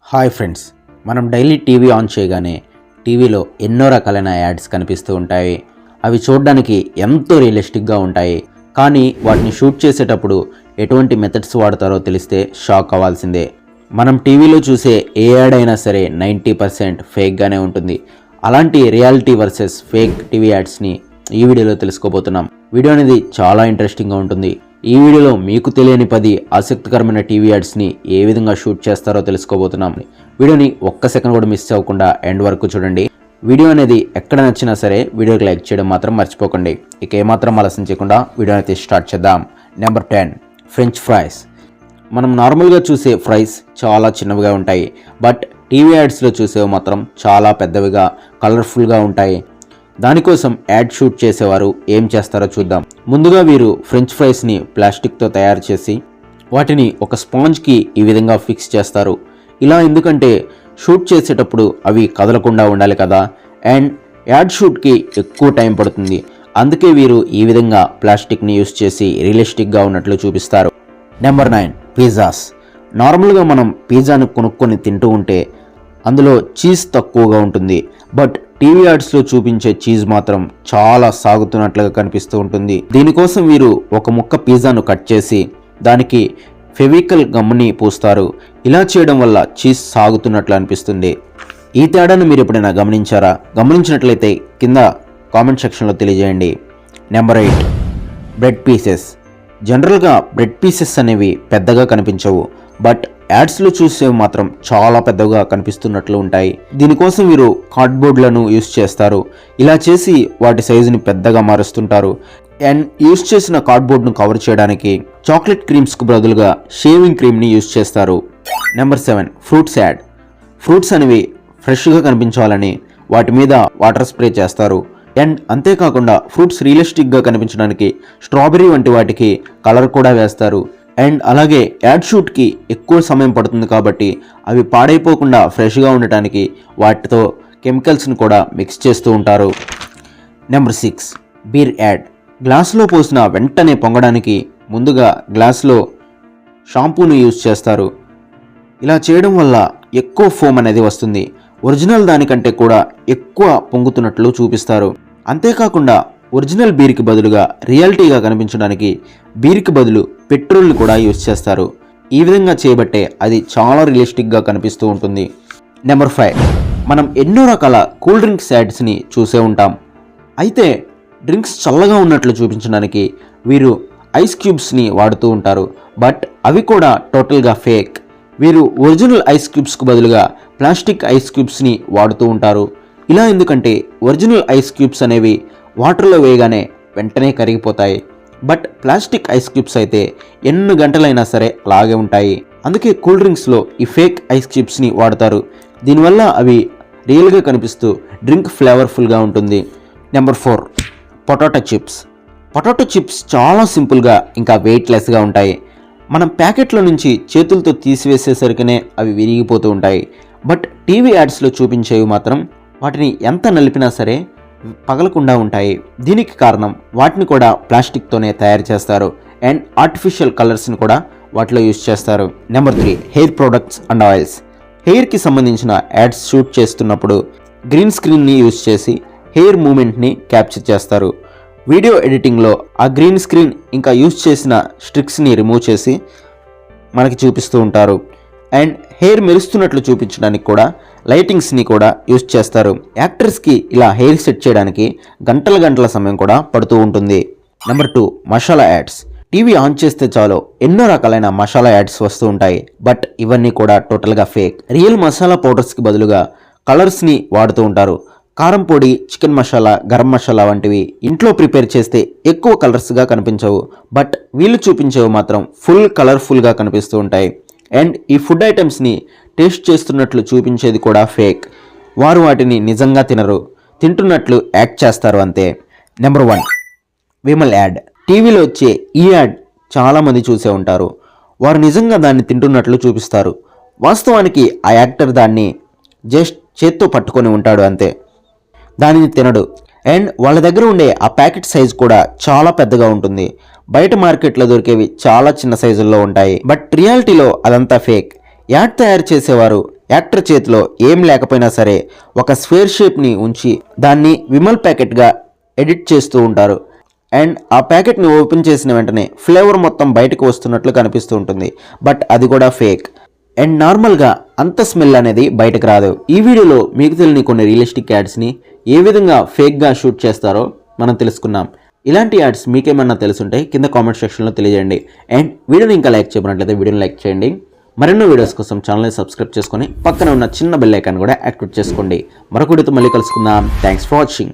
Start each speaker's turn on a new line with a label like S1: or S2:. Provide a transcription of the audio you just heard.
S1: Hi friends, మనం daily TV on చేయగానే టీవీలో ఎన్నో రకాలైన యాడ్స్ కనిపిస్తూ ఉంటాయి. అవి చూడడానికి ఎంతో రియలిస్టిక్గా ఉంటాయి. కానీ వాటిని షూట్ చేసేటప్పుడు ఎటువంటి మెథడ్స్ వాడతారో తెలిస్తే షాక్ అవ్వాల్సిందే. మనం టీవీలో చూసే ఏ యాడ్ అయినా సరే 90% ఫేక్గానే ఉంటుంది. అలాంటి రియాలిటీ వర్సెస్ ఫేక్ టీవీ యాడ్స్ని ఈ వీడియోలో తెలుసుకోబోతున్నాం. వీడియో అనేది చాలా ఇంట్రెస్టింగ్గా ఉంటుంది. ఈ వీడియోలో మీకు తెలియని 10 ఆసక్తికరమైన టీవీ యాడ్స్ని ఏ విధంగా షూట్ చేస్తారో తెలుసుకోబోతున్నాం. వీడియోని ఒక్క సెకండ్ కూడా మిస్ అవ్వకుండా ఎండ్ వరకు చూడండి. వీడియో అనేది ఎక్కడ నచ్చినా సరే వీడియోకి లైక్ చేయడం మాత్రం మర్చిపోకండి. ఇక ఏమాత్రం ఆలస్యం చేయకుండా వీడియో అయితే స్టార్ట్ చేద్దాం. Number 10, French fries. మనం నార్మల్గా చూసే ఫ్రైస్ చాలా చిన్నవిగా ఉంటాయి. బట్ టీవీ యాడ్స్లో చూసేవి మాత్రం చాలా పెద్దవిగా కలర్ఫుల్గా ఉంటాయి. దానికోసం యాడ్ షూట్ చేసేవారు ఏం చేస్తారో చూద్దాం. ముందుగా వీరు ఫ్రెంచ్ ఫ్రైస్ని ప్లాస్టిక్తో తయారు చేసి వాటిని ఒక స్పాంజ్కి ఈ విధంగా ఫిక్స్ చేస్తారు. ఇలా ఎందుకంటే షూట్ చేసేటప్పుడు అవి కదలకుండా ఉండాలి కదా, అండ్ యాడ్ షూట్కి ఎక్కువ టైం పడుతుంది. అందుకే వీరు ఈ విధంగా ప్లాస్టిక్ని యూస్ చేసి రియలిస్టిక్గా ఉన్నట్లు చూపిస్తారు. Number 9, pizzas. నార్మల్గా మనం పిజ్జాను కొనుక్కొని తింటూ ఉంటే అందులో చీజ్ తక్కువగా ఉంటుంది. బట్ టీవీ యాడ్స్లో చూపించే చీజ్ మాత్రం చాలా సాగుతున్నట్లుగా కనిపిస్తూ ఉంటుంది. దీనికోసం వీరు ఒక ముక్క పిజ్జాను కట్ చేసి దానికి ఫెవికల్ గమ్ని పూస్తారు. ఇలా చేయడం వల్ల చీజ్ సాగుతున్నట్లు అనిపిస్తుంది. ఈ తేడాను మీరు ఎప్పుడైనా గమనించారా? గమనించినట్లయితే కింద కామెంట్ సెక్షన్లో తెలియజేయండి. Number 8, bread pieces. జనరల్గా బ్రెడ్ పీసెస్ అనేవి పెద్దగా కనిపించవు. బట్ యాడ్స్లో చూసేవి మాత్రం చాలా పెద్దగా కనిపిస్తున్నట్లు ఉంటాయి. దీనికోసం వీరు కార్డ్బోర్డ్లను యూస్ చేస్తారు. ఇలా చేసి వాటి సైజుని పెద్దగా మారుస్తుంటారు. అండ్ యూస్ చేసిన కార్డ్బోర్డ్ను కవర్ చేయడానికి చాక్లెట్ క్రీమ్స్కు బదులుగా షేవింగ్ క్రీమ్ని యూస్ చేస్తారు. Number 7, fruits add. ఫ్రూట్స్ అనేవి ఫ్రెష్గా కనిపించాలని వాటి మీద వాటర్ స్ప్రే చేస్తారు. అండ్ అంతేకాకుండా ఫ్రూట్స్ రియలిస్టిక్గా కనిపించడానికి స్ట్రాబెర్రీ వంటి వాటికి కలర్ కూడా వేస్తారు. అండ్ అలాగే యాడ్ షూట్కి ఎక్కువ సమయం పడుతుంది కాబట్టి అవి పాడైపోకుండా ఫ్రెష్గా ఉండటానికి వాటితో కెమికల్స్ని కూడా మిక్స్ చేస్తూ ఉంటారు. Number 6, beer add. గ్లాసులో పోసిన వెంటనే పొంగడానికి ముందుగా గ్లాసులో షాంపూను యూజ్ చేస్తారు. ఇలా చేయడం వల్ల ఎక్కువ ఫోమ్ అనేది వస్తుంది. ఒరిజినల్ దానికంటే కూడా ఎక్కువ పొంగుతున్నట్లు చూపిస్తారు. అంతేకాకుండా ఒరిజినల్ బీర్కి బదులుగా రియాలిటీగా కనిపించడానికి బీర్కి బదులు పెట్రోల్ని కూడా యూజ్ చేస్తారు. ఈ విధంగా చేయబట్టే అది చాలా రియలిస్టిక్గా కనిపిస్తూ ఉంటుంది. నెంబర్ 5, మనం ఎన్నో రకాల కూల్ డ్రింక్స్ యాడ్స్ని చూసే ఉంటాం. అయితే డ్రింక్స్ చల్లగా ఉన్నట్లు చూపించడానికి వీరు ఐస్ క్యూబ్స్ని వాడుతూ ఉంటారు. బట్ అవి కూడా టోటల్గా ఫేక్. వీరు ఒరిజినల్ ఐస్ క్యూబ్స్కు బదులుగా ప్లాస్టిక్ ఐస్ క్యూబ్స్ని వాడుతూ ఉంటారు. ఇలా ఎందుకంటే ఒరిజినల్ ఐస్ క్యూబ్స్ అనేవి వాటర్లో వేయగానే వెంటనే కరిగిపోతాయి. బట్ ప్లాస్టిక్ ఐస్ క్యూబ్స్ అయితే ఎన్ని గంటలైనా సరే అలాగే ఉంటాయి. అందుకే కూల్ డ్రింక్స్లో ఈ ఫేక్ ఐస్ క్యూబ్స్ని వాడతారు. దీనివల్ల అవి రియల్గా కనిపిస్తూ డ్రింక్ ఫ్లేవర్ఫుల్గా ఉంటుంది. Number 4, potato chips. Potato chips చాలా సింపుల్గా ఇంకా వెయిట్లెస్గా ఉంటాయి. మనం ప్యాకెట్లో నుంచి చేతులతో తీసివేసేసరికనే అవి విరిగిపోతూ ఉంటాయి. బట్ టీవీ యాడ్స్లో చూపించేవి మాత్రం వాటిని ఎంత నలిపినా సరే పగలకుండా ఉంటాయి. దీనికి కారణం వాటిని కూడా ప్లాస్టిక్తోనే తయారు చేస్తారు. అండ్ ఆర్టిఫిషియల్ కలర్స్ని కూడా వాటిలో యూజ్ చేస్తారు. Number 3, hair products and oils. హెయిర్కి సంబంధించిన యాడ్స్ షూట్ చేస్తున్నప్పుడు గ్రీన్ స్క్రీన్ని యూజ్ చేసి హెయిర్ మూమెంట్ని క్యాప్చర్ చేస్తారు. వీడియో ఎడిటింగ్లో ఆ గ్రీన్ స్క్రీన్ ఇంకా యూజ్ చేసిన స్ట్రిక్స్ని రిమూవ్ చేసి మనకి చూపిస్తూ ఉంటారు. అండ్ హెయిర్ మెరుస్తున్నట్లు చూపించడానికి కూడా లైటింగ్స్ని కూడా యూజ్ చేస్తారు. యాక్టర్స్కి ఇలా హెయిర్ సెట్ చేయడానికి గంటల సమయం కూడా పడుతూ ఉంటుంది. Number 2, masala ads. TV on చేస్తే చాలు ఎన్నో రకాలైన మసాలా యాడ్స్ వస్తూ ఉంటాయి. బట్ ఇవన్నీ కూడా టోటల్గా ఫేక్. రియల్ మసాలా పౌడర్స్కి బదులుగా కలర్స్ని వాడుతూ ఉంటారు. కారం పొడి, చికెన్ మసాలా, గరం మసాలా వంటివి ఇంట్లో ప్రిపేర్ చేస్తే ఎక్కువ కలర్స్గా కనిపించవు. బట్ వీళ్ళు చూపించేవి మాత్రం ఫుల్ కలర్ఫుల్గా కనిపిస్తూ ఉంటాయి. అండ్ ఈ ఫుడ్ ఐటమ్స్ని టేస్ట్ చేస్తున్నట్లు చూపించేది కూడా ఫేక్. వారు వాటిని నిజంగా తినరు, తింటున్నట్లు యాక్ట్ చేస్తారు అంతే. Number 1, Vimal add. టీవీలో వచ్చే ఈ యాడ్ చాలామంది చూసే ఉంటారు. వారు నిజంగా దాన్ని తింటున్నట్లు చూపిస్తారు. వాస్తవానికి ఆ యాక్టర్ దాన్ని జస్ట్ చేత్తో పట్టుకొని ఉంటాడు అంతే, దానిని తినడు. అండ్ వాళ్ళ దగ్గర ఉండే ఆ ప్యాకెట్ సైజ్ కూడా చాలా పెద్దగా ఉంటుంది. బయట మార్కెట్లో దొరికేవి చాలా చిన్న సైజుల్లో ఉంటాయి. బట్ రియాలిటీలో అదంతా ఫేక్. యాడ్ తయారు చేసేవారు యాక్టర్ చేతిలో ఏం లేకపోయినా సరే ఒక స్క్వేర్ షేప్ని ఉంచి దాన్ని విమల్ ప్యాకెట్గా ఎడిట్ చేస్తూ ఉంటారు. అండ్ ఆ ప్యాకెట్ని ఓపెన్ చేసిన వెంటనే ఫ్లేవర్ మొత్తం బయటకు వస్తున్నట్లు కనిపిస్తూ ఉంటుంది. బట్ అది కూడా ఫేక్. అండ్ నార్మల్గా అంత స్మెల్ అనేది బయటకు రాదు. ఈ వీడియోలో మీకు తెలియని కొన్ని రియలిస్టిక్ యాడ్స్ని ఏ విధంగా ఫేక్గా షూట్ చేస్తారో మనం తెలుసుకున్నాం. ఇలాంటి యాడ్స్ మీకేమన్నా తెలుసుంటే కింద కామెంట్ సెక్షన్లో తెలియజేయండి. అండ్ వీడియోని ఇంకా లైక్ చేయబడినట్లయితే వీడియోని లైక్ చేయండి. మరెన్నో వీడియోస్ కోసం ఛానల్ని సబ్స్క్రైబ్ చేసుకొని పక్కన ఉన్న చిన్న బెల్ ఐకాన్ కూడా యాక్టివేట్ చేసుకోండి. మరొక వీడియోతో మళ్ళీ కలుసుకుందాం. Thanks for watching.